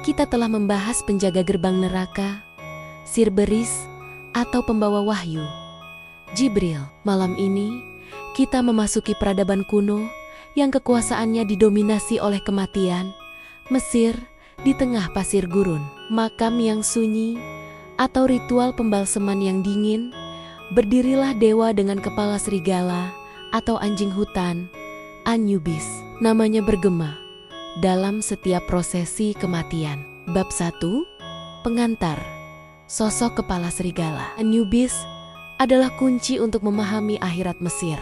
kita telah membahas penjaga gerbang neraka, Cerberus, atau pembawa wahyu, Jibril. Malam ini, kita memasuki peradaban kuno yang kekuasaannya didominasi oleh kematian, Mesir, di tengah pasir gurun, makam yang sunyi, atau ritual pembalseman yang dingin. Berdirilah dewa dengan kepala serigala atau anjing hutan, Anubis. Namanya bergema dalam setiap prosesi kematian. Bab 1. Pengantar. Sosok kepala serigala. Anubis adalah kunci untuk memahami akhirat Mesir.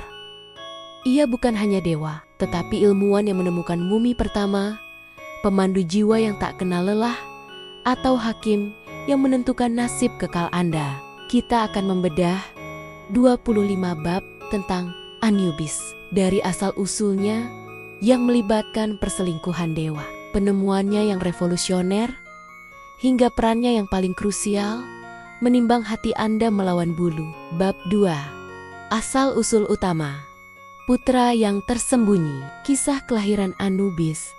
Ia bukan hanya dewa, tetapi ilmuwan yang menemukan mumi pertama, pemandu jiwa yang tak kenal lelah, atau hakim yang menentukan nasib kekal Anda. Kita akan membedah 25 bab tentang Anubis, dari asal-usulnya yang melibatkan perselingkuhan dewa, penemuannya yang revolusioner, hingga perannya yang paling krusial, menimbang hati Anda melawan bulu. Bab 2. Asal-usul utama. Putra yang tersembunyi. Kisah kelahiran Anubis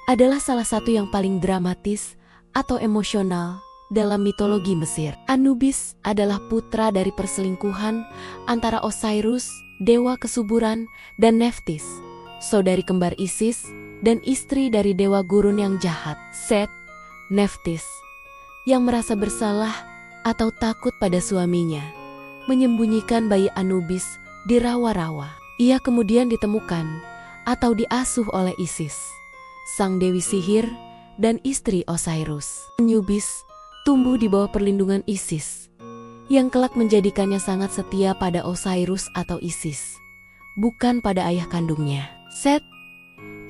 adalah salah satu yang paling dramatis atau emosional dalam mitologi Mesir. Anubis adalah putra dari perselingkuhan antara Osiris, dewa kesuburan, dan Nephthys, saudari kembar Isis dan istri dari dewa gurun yang jahat, Set. Nephthys, yang merasa bersalah atau takut pada suaminya, menyembunyikan bayi Anubis di rawa-rawa. Ia kemudian ditemukan atau diasuh oleh Isis, sang dewi sihir dan istri Osiris. Anubis tumbuh di bawah perlindungan Isis, yang kelak menjadikannya sangat setia pada Osiris atau Isis, bukan pada ayah kandungnya, Set.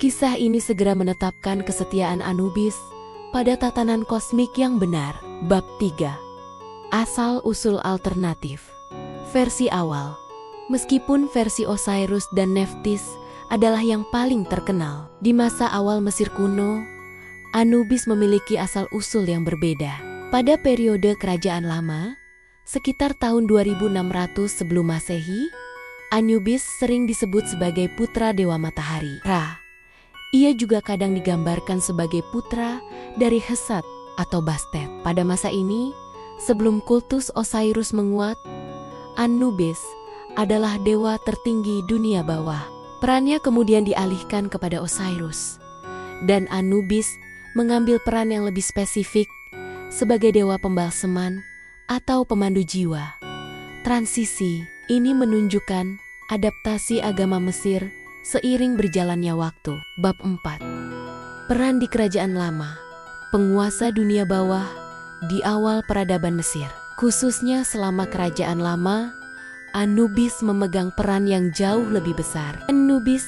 Kisah ini segera menetapkan kesetiaan Anubis pada tatanan kosmik yang benar. Bab 3. Asal-usul alternatif. Versi awal. Meskipun versi Osiris dan Nephthys adalah yang paling terkenal, di masa awal Mesir kuno, Anubis memiliki asal-usul yang berbeda. Pada periode Kerajaan Lama, sekitar tahun 2600 sebelum Masehi, Anubis sering disebut sebagai putra Dewa Matahari, Ra. Ia juga kadang digambarkan sebagai putra dari Hesat atau Bastet. Pada masa ini, sebelum kultus Osiris menguat, Anubis adalah dewa tertinggi dunia bawah. Perannya kemudian dialihkan kepada Osiris, dan Anubis mengambil peran yang lebih spesifik sebagai dewa pembalseman atau pemandu jiwa. Transisi ini menunjukkan adaptasi agama Mesir seiring berjalannya waktu. Bab 4. Peran di Kerajaan Lama. Penguasa dunia bawah di awal peradaban Mesir. Khususnya selama Kerajaan Lama, Anubis memegang peran yang jauh lebih besar. Anubis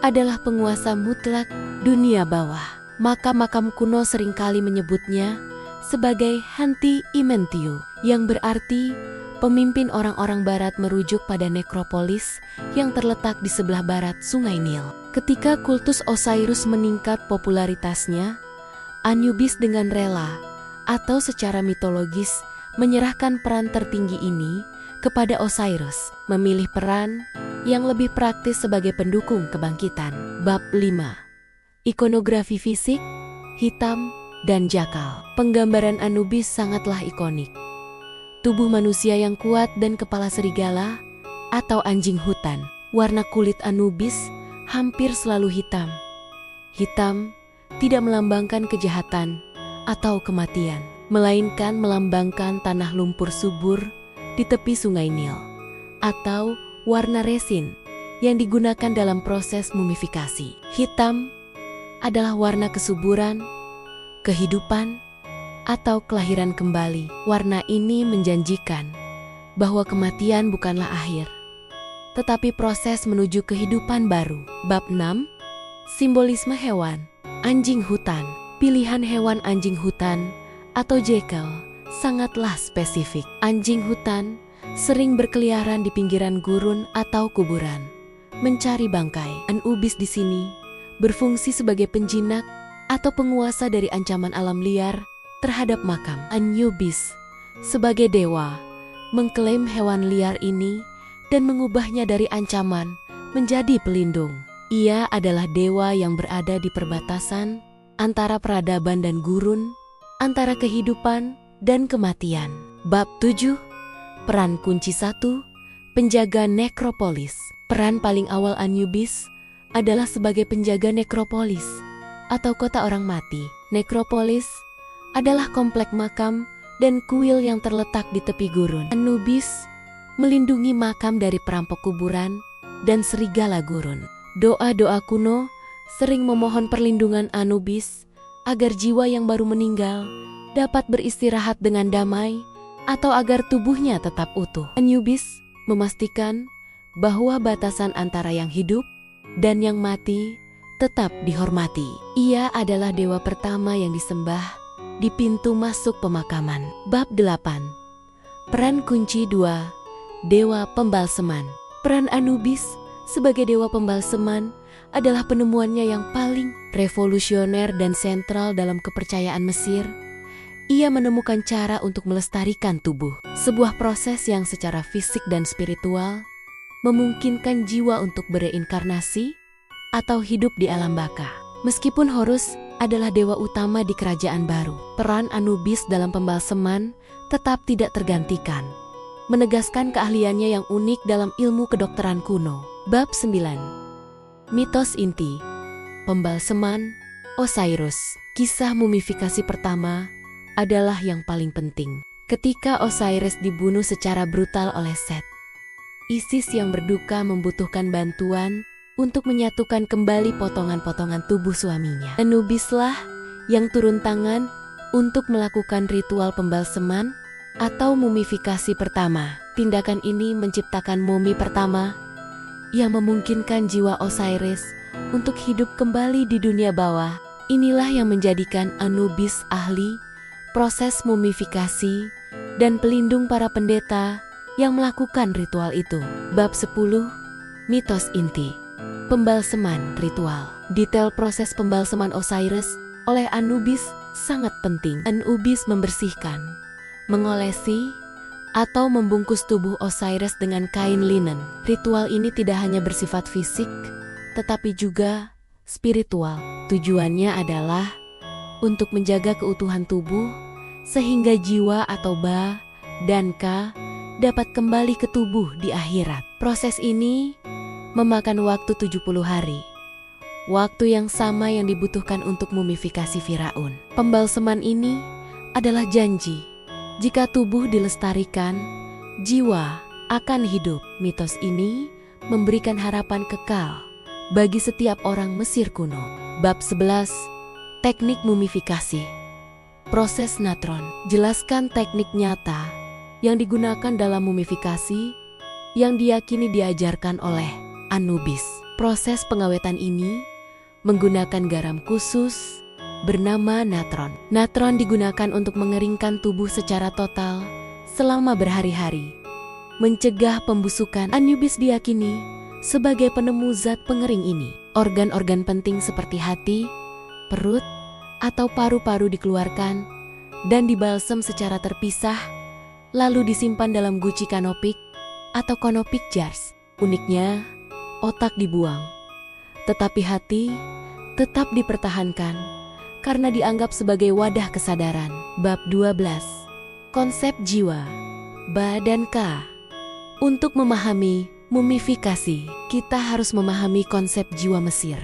adalah penguasa mutlak dunia bawah. Makam-makam kuno seringkali menyebutnya sebagai Hanti Imentiu, yang berarti pemimpin orang-orang barat, merujuk pada nekropolis yang terletak di sebelah barat Sungai Nil. Ketika kultus Osiris meningkat popularitasnya, Anubis dengan rela atau secara mitologis menyerahkan peran tertinggi ini kepada Osiris, memilih peran yang lebih praktis sebagai pendukung kebangkitan. Bab 5. Ikonografi fisik, hitam, dan jakal. Penggambaran Anubis sangatlah ikonik. Tubuh manusia yang kuat dan kepala serigala atau anjing hutan. Warna kulit Anubis hampir selalu hitam. Hitam tidak melambangkan kejahatan atau kematian, melainkan melambangkan tanah lumpur subur di tepi Sungai Nil, atau warna resin yang digunakan dalam proses mumifikasi. Hitam adalah warna kesuburan, kehidupan, atau kelahiran kembali. Warna ini menjanjikan bahwa kematian bukanlah akhir, tetapi proses menuju kehidupan baru. Bab 6. Simbolisme hewan. Anjing hutan. Pilihan hewan anjing hutan atau jackal sangatlah spesifik. Anjing hutan sering berkeliaran di pinggiran gurun atau kuburan, mencari bangkai. Anubis di sini berfungsi sebagai penjinak atau penguasa dari ancaman alam liar terhadap makam. Anubis sebagai dewa mengklaim hewan liar ini dan mengubahnya dari ancaman menjadi pelindung. Ia adalah dewa yang berada di perbatasan antara peradaban dan gurun, antara kehidupan dan kematian. Bab 7. Peran kunci 1. Penjaga nekropolis. Peran paling awal Anubis adalah sebagai penjaga nekropolis atau kota orang mati. Nekropolis adalah komplek makam dan kuil yang terletak di tepi gurun. Anubis melindungi makam dari perampok kuburan dan serigala gurun. Doa-doa kuno sering memohon perlindungan Anubis agar jiwa yang baru meninggal dapat beristirahat dengan damai atau agar tubuhnya tetap utuh. Anubis memastikan bahwa batasan antara yang hidup dan yang mati tetap dihormati. Ia adalah dewa pertama yang disembah di pintu masuk pemakaman. Bab 8. Peran kunci 2. Dewa pembalseman. Peran Anubis sebagai dewa pembalseman adalah penemuannya yang paling revolusioner dan sentral dalam kepercayaan Mesir. Ia menemukan cara untuk melestarikan tubuh, sebuah proses yang secara fisik dan spiritual memungkinkan jiwa untuk bereinkarnasi atau hidup di alam baka. Meskipun Horus adalah dewa utama di kerajaan baru, peran Anubis dalam pembalseman tetap tidak tergantikan, menegaskan keahliannya yang unik dalam ilmu kedokteran kuno. Bab 9. Mitos inti pembalseman Osiris. Kisah mumifikasi pertama adalah yang paling penting. Ketika Osiris dibunuh secara brutal oleh Set, Isis yang berduka membutuhkan bantuan untuk menyatukan kembali potongan-potongan tubuh suaminya. Anubislah yang turun tangan untuk melakukan ritual pembalseman atau mumifikasi pertama. Tindakan ini menciptakan mumi pertama yang memungkinkan jiwa Osiris untuk hidup kembali di dunia bawah. Inilah yang menjadikan Anubis ahli proses mumifikasi dan pelindung para pendeta yang melakukan ritual itu. Bab 10. Mitos inti pembalseman ritual. Detail proses pembalseman Osiris oleh Anubis sangat penting. Anubis membersihkan, mengolesi, atau membungkus tubuh Osiris dengan kain linen. Ritual ini tidak hanya bersifat fisik, tetapi juga spiritual. Tujuannya adalah untuk menjaga keutuhan tubuh, sehingga jiwa atau Ba dan Ka dapat kembali ke tubuh di akhirat. Proses ini memakan waktu 70 hari, waktu yang sama yang dibutuhkan untuk mumifikasi Firaun. Pembalseman ini adalah janji, jika tubuh dilestarikan, jiwa akan hidup. Mitos ini memberikan harapan kekal bagi setiap orang Mesir kuno. Bab 11. Teknik mumifikasi. Proses natron. Jelaskan teknik nyata yang digunakan dalam mumifikasi yang diyakini diajarkan oleh Anubis. Proses pengawetan ini menggunakan garam khusus bernama natron. Natron digunakan untuk mengeringkan tubuh secara total selama berhari-hari, mencegah pembusukan. Anubis diyakini sebagai penemu zat pengering ini. Organ-organ penting seperti hati, perut, atau paru-paru dikeluarkan dan dibalsem secara terpisah, lalu disimpan dalam guci kanopik atau konopik jars. Uniknya, otak dibuang, tetapi hati tetap dipertahankan karena dianggap sebagai wadah kesadaran. Bab 12. Konsep jiwa, Ba dan Ka. Untuk memahami mumifikasi, kita harus memahami konsep jiwa Mesir.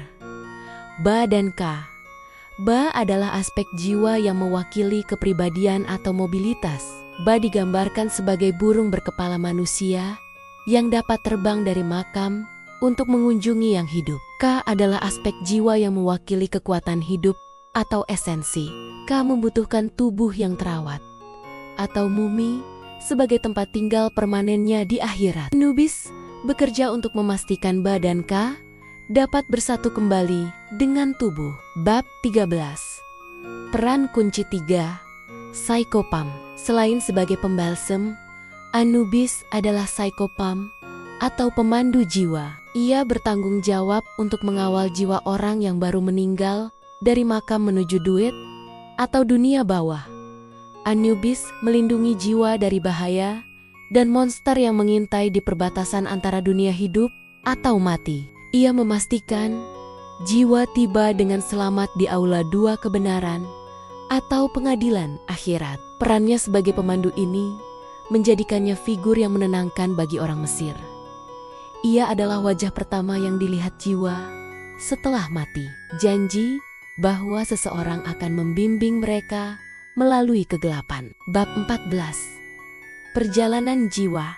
Ba dan Ka. Ba adalah aspek jiwa yang mewakili kepribadian atau mobilitas. Ba digambarkan sebagai burung berkepala manusia yang dapat terbang dari makam untuk mengunjungi yang hidup. Ka adalah aspek jiwa yang mewakili kekuatan hidup atau esensi. Ka membutuhkan tubuh yang terawat atau mumi sebagai tempat tinggal permanennya di akhirat. Anubis bekerja untuk memastikan Ba dan Ka dapat bersatu kembali dengan tubuh. Bab 13. Peran kunci 3. Psychopam. Selain sebagai pembalsem, Anubis adalah psychopam atau pemandu jiwa. Ia bertanggung jawab untuk mengawal jiwa orang yang baru meninggal dari makam menuju duit atau dunia bawah. Anubis melindungi jiwa dari bahaya dan monster yang mengintai di perbatasan antara dunia hidup atau mati. Ia memastikan jiwa tiba dengan selamat di aula dua kebenaran atau pengadilan akhirat. Perannya sebagai pemandu ini menjadikannya figur yang menenangkan bagi orang Mesir. Ia adalah wajah pertama yang dilihat jiwa setelah mati. Janji bahwa seseorang akan membimbing mereka melalui kegelapan. Bab 14. Perjalanan jiwa.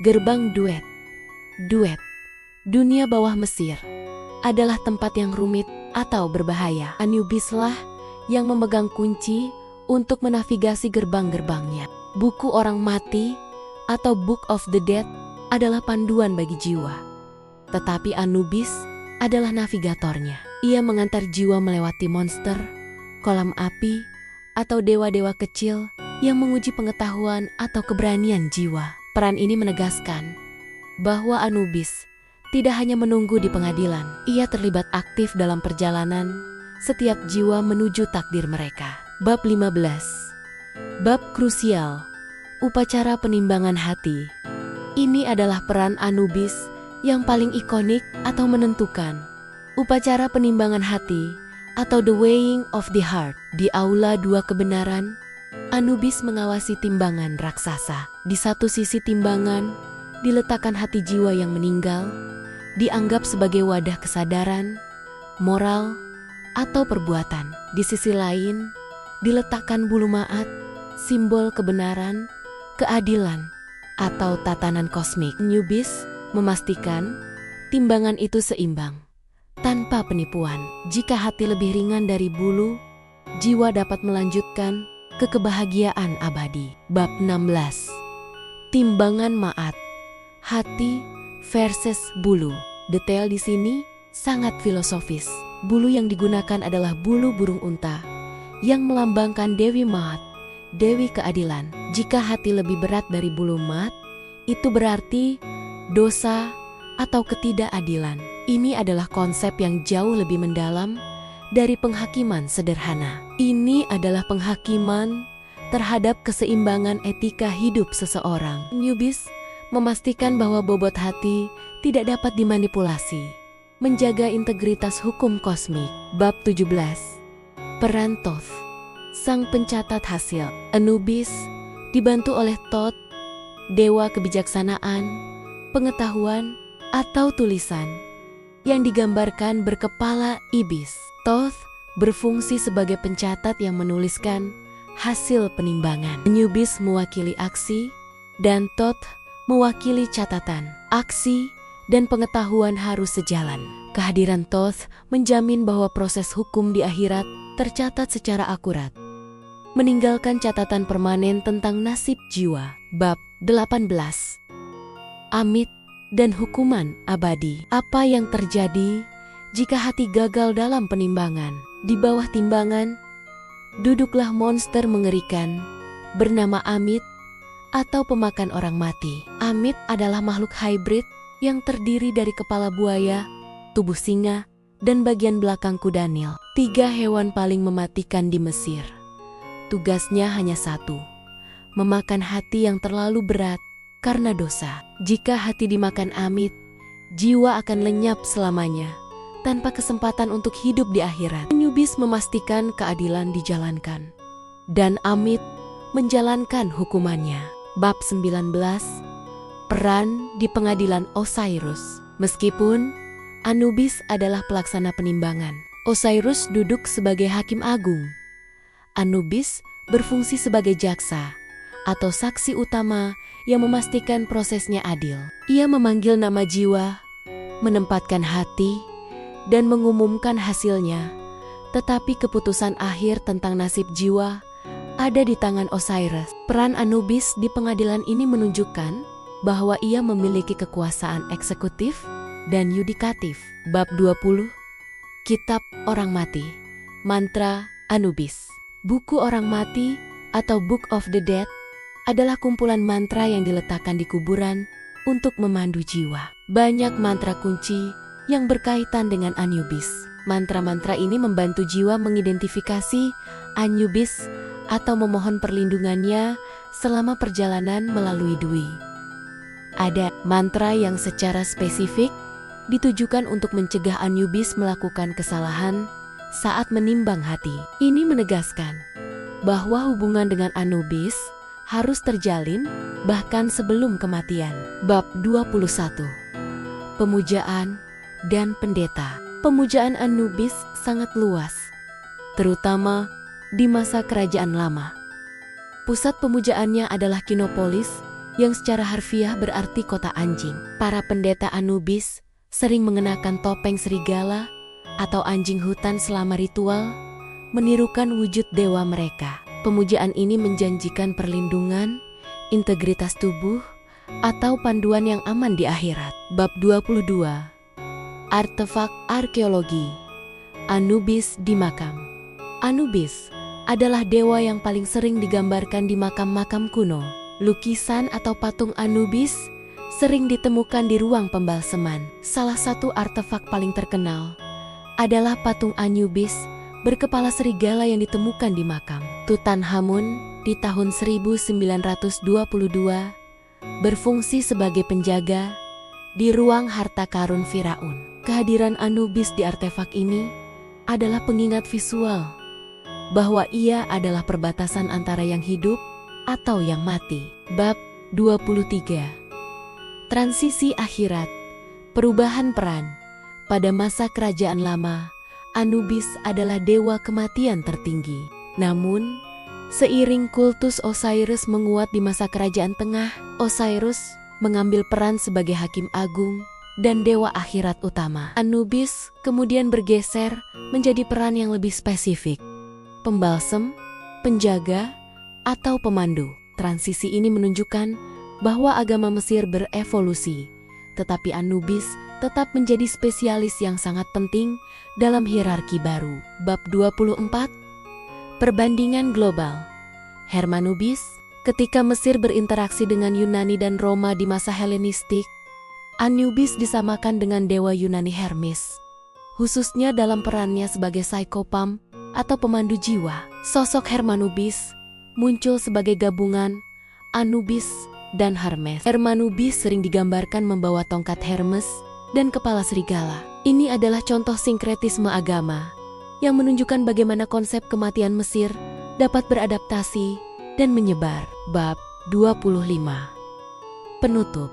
Gerbang duet. Duet. Dunia bawah Mesir adalah tempat yang rumit atau berbahaya. Anubislah yang memegang kunci untuk menavigasi gerbang-gerbangnya. Buku orang mati atau Book of the Dead adalah panduan bagi jiwa. Tetapi Anubis adalah navigatornya. Ia mengantar jiwa melewati monster, kolam api, atau dewa-dewa kecil yang menguji pengetahuan atau keberanian jiwa. Peran ini menegaskan bahwa Anubis tidak hanya menunggu di pengadilan. Ia terlibat aktif dalam perjalanan setiap jiwa menuju takdir mereka. Bab 15. Bab krusial. Upacara penimbangan hati. Ini adalah peran Anubis yang paling ikonik atau menentukan. Upacara penimbangan hati atau The Weighing of the Heart. Di aula dua kebenaran, Anubis mengawasi timbangan raksasa. Di satu sisi timbangan diletakkan hati jiwa yang meninggal, dianggap sebagai wadah kesadaran, moral, atau perbuatan. Di sisi lain diletakkan bulu maat, simbol kebenaran, keadilan, atau tatanan kosmik. Anubis memastikan timbangan itu seimbang, tanpa penipuan. Jika hati lebih ringan dari bulu, jiwa dapat melanjutkan ke kebahagiaan abadi. Bab 16. Timbangan maat. Hati versus bulu. Detail di sini sangat filosofis. Bulu yang digunakan adalah bulu burung unta yang melambangkan Dewi Maat, Dewi Keadilan. Jika hati lebih berat dari bulu Maat, itu berarti dosa atau ketidakadilan. Ini adalah konsep yang jauh lebih mendalam dari penghakiman sederhana. Ini adalah penghakiman terhadap keseimbangan etika hidup seseorang. Anubis memastikan bahwa bobot hati tidak dapat dimanipulasi, menjaga integritas hukum kosmik. Bab 17. Peran Thoth, sang pencatat hasil. Anubis dibantu oleh Thoth, dewa kebijaksanaan, pengetahuan, atau tulisan, yang digambarkan berkepala ibis. Thoth berfungsi sebagai pencatat yang menuliskan hasil penimbangan. Anubis mewakili aksi, dan Thoth mewakili catatan. Aksi dan pengetahuan harus sejalan. Kehadiran Thoth menjamin bahwa proses hukum di akhirat tercatat secara akurat, meninggalkan catatan permanen tentang nasib jiwa. Bab 18. Amit dan hukuman abadi. Apa yang terjadi jika hati gagal dalam penimbangan? Di bawah timbangan, duduklah monster mengerikan bernama Amit atau pemakan orang mati. Amit adalah makhluk hybrid yang terdiri dari kepala buaya, tubuh singa, dan bagian belakang kuda Nil. 3 hewan paling mematikan di Mesir. Tugasnya hanya satu, memakan hati yang terlalu berat karena dosa. Jika hati dimakan Amit, jiwa akan lenyap selamanya, tanpa kesempatan untuk hidup di akhirat. Anubis memastikan keadilan dijalankan, dan Amit menjalankan hukumannya. Bab 19. Peran di pengadilan Osiris. Meskipun Anubis adalah pelaksana penimbangan, Osiris duduk sebagai hakim agung. Anubis berfungsi sebagai jaksa atau saksi utama yang memastikan prosesnya adil. Ia memanggil nama jiwa, menempatkan hati, dan mengumumkan hasilnya. Tetapi keputusan akhir tentang nasib jiwa ada di tangan Osiris. Peran Anubis di pengadilan ini menunjukkan bahwa ia memiliki kekuasaan eksekutif dan yudikatif. Bab 20. Kitab Orang Mati. Mantra Anubis. Buku Orang Mati atau Book of the Dead adalah kumpulan mantra yang diletakkan di kuburan untuk memandu jiwa. Banyak mantra kunci yang berkaitan dengan Anubis. Mantra-mantra ini membantu jiwa mengidentifikasi Anubis atau memohon perlindungannya selama perjalanan melalui Dwi. Ada mantra yang secara spesifik ditujukan untuk mencegah Anubis melakukan kesalahan saat menimbang hati. Ini menegaskan bahwa hubungan dengan Anubis harus terjalin bahkan sebelum kematian. Bab 21. Pemujaan dan pendeta. Pemujaan Anubis sangat luas, terutama di masa Kerajaan Lama. Pusat pemujaannya adalah Kinopolis, yang secara harfiah berarti kota anjing. Para pendeta Anubis sering mengenakan topeng serigala atau anjing hutan selama ritual, menirukan wujud dewa mereka. Pemujaan ini menjanjikan perlindungan, integritas tubuh, atau panduan yang aman di akhirat. Bab 22. Artefak arkeologi. Anubis di makam. Anubis adalah dewa yang paling sering digambarkan di makam-makam kuno. Lukisan atau patung Anubis sering ditemukan di ruang pembalseman. Salah satu artefak paling terkenal adalah patung Anubis berkepala serigala yang ditemukan di makam Tutankhamun di tahun 1922, berfungsi sebagai penjaga di ruang harta karun Firaun. Kehadiran Anubis di artefak ini adalah pengingat visual bahwa ia adalah perbatasan antara yang hidup atau yang mati. Bab 23. Transisi akhirat. Perubahan peran. Pada masa Kerajaan Lama, Anubis adalah dewa kematian tertinggi. Namun, seiring kultus Osiris menguat di masa Kerajaan Tengah, Osiris mengambil peran sebagai hakim agung dan dewa akhirat utama. Anubis kemudian bergeser menjadi peran yang lebih spesifik: pembalsem, penjaga, atau pemandu. Transisi ini menunjukkan bahwa agama Mesir berevolusi, tetapi Anubis tetap menjadi spesialis yang sangat penting dalam hierarki baru. Bab 24. Perbandingan global. Hermanubis. Ketika Mesir berinteraksi dengan Yunani dan Roma di masa Helenistik, Anubis disamakan dengan dewa Yunani Hermes, khususnya dalam perannya sebagai psikopam atau pemandu jiwa. Sosok Hermanubis muncul sebagai gabungan Anubis dan Hermes. Hermanubis sering digambarkan membawa tongkat Hermes dan kepala serigala. Ini adalah contoh sinkretisme agama yang menunjukkan bagaimana konsep kematian Mesir dapat beradaptasi dan menyebar. Bab 25. Penutup.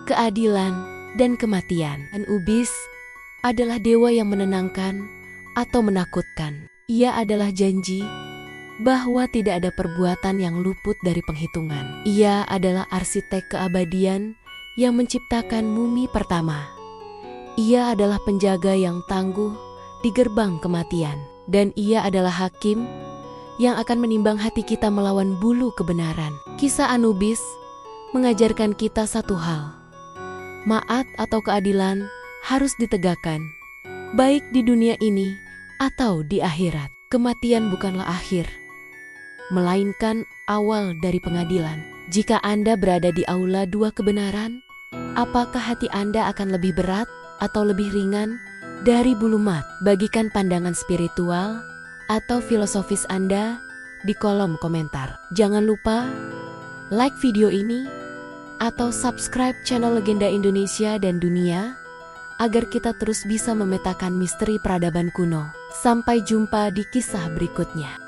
Keadilan dan kematian. Anubis adalah dewa yang menenangkan atau menakutkan. Ia adalah janji bahwa tidak ada perbuatan yang luput dari penghitungan. Ia adalah arsitek keabadian yang menciptakan mumi pertama. Ia adalah penjaga yang tangguh di gerbang kematian. Dan ia adalah hakim yang akan menimbang hati kita melawan bulu kebenaran. Kisah Anubis mengajarkan kita satu hal: ma'at atau keadilan harus ditegakkan, baik di dunia ini atau di akhirat. Kematian bukanlah akhir, melainkan awal dari pengadilan. Jika Anda berada di aula dua kebenaran, apakah hati Anda akan lebih berat atau lebih ringan dari bulu mat? Bagikan pandangan spiritual atau filosofis Anda di kolom komentar. Jangan lupa like video ini atau subscribe channel Legenda Indonesia dan Dunia agar kita terus bisa memetakan misteri peradaban kuno. Sampai jumpa di kisah berikutnya.